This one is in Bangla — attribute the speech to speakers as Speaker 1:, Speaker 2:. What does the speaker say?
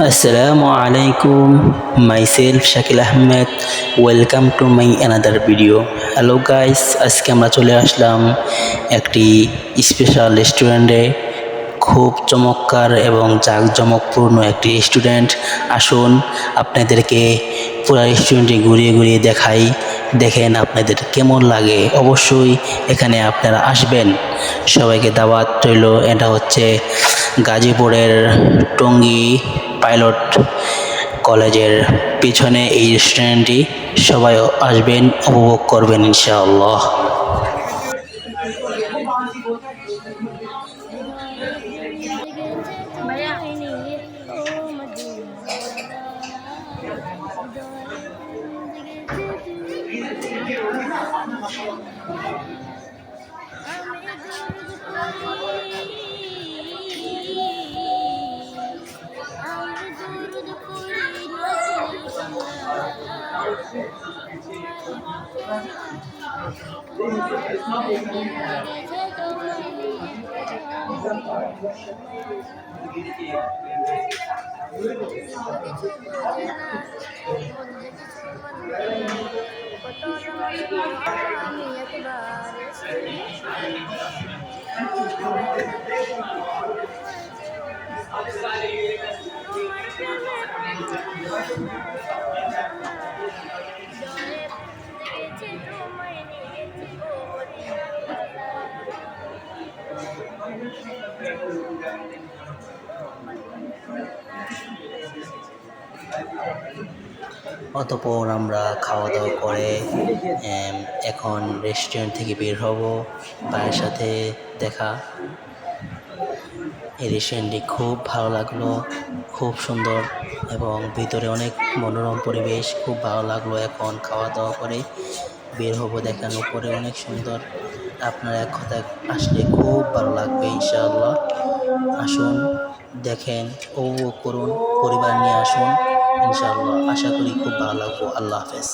Speaker 1: Assalamu alaikum, myself Shakil Ahmed. Welcome to my another video. Hello guys, আজকে আমরা চলে আসলাম একটি স্পেশাল রেস্টুরেন্টে। খুব চমৎকার এবং জাঁকজমকপূর্ণ একটি রেস্টুরেন্ট। আসুন আপনাদেরকে পুরো রেস্টুরেন্টটি ঘুরিয়ে ঘুরিয়ে দেখাই, দেখেন আপনাদের কেমন লাগে। অবশ্যই এখানে আপনারা আসবেন, সবাইকে দাওয়াত রইল। এটা হচ্ছে গাজীপুরের টঙ্গী পাইলট কলেজের পিছনে এই রেস্টুরেন্টটি। সবাই আসবেন, উপভোগ করবেন ইনশাআল্লাহ।
Speaker 2: হৃদয়ে প্রেম জেগেছে তোমায় নিয়ে ও মদিনাওয়ালা, হৃদয়ে প্রেম জেগেছে তোমায় নিয়ে। আমি দরুদ পড়ি, আমি দরুদ পড়ি নবীর গলায়, তোমায় হৃদয়ে প্রেম জেগেছে তোমায় নিয়ে ও মদিনাওয়ালা। মন কিছু বোঝে না, মন যে কিছু মানে, কত নামাজ পড়ব আমি একবার এসে, তোমায় প্রেমে তোমায় প্রেমে পাগল হয়েছে আমার, হৃদয়ে প্রেম জেগেছে তোমায় নিয়ে ও মদিনাওয়ালা।
Speaker 1: অতঃপর আমরা খাওয়া দাওয়া করে এখন রেস্টুরেন্ট থেকে বের হব। ভাইয়ের সাথে দেখা। এই রেস্টুরেন্টটি খুব ভালো লাগলো, খুব সুন্দর এবং ভিতরে অনেক মনোরম পরিবেশ, খুব ভালো লাগলো। এখন খাওয়া দাওয়া করে বের হব, দেখেন উপরে অনেক সুন্দর। আপনার এক কথায় আসলে খুব ভালো লাগবে ইনশাআল্লাহ। আসুন, দেখেন, উপভোগ করুন, পরিবার নিয়ে আসুন ইনশাআল্লাহ। আশা করি খুব ভালো লাগবে। আল্লাহ হাফেজ।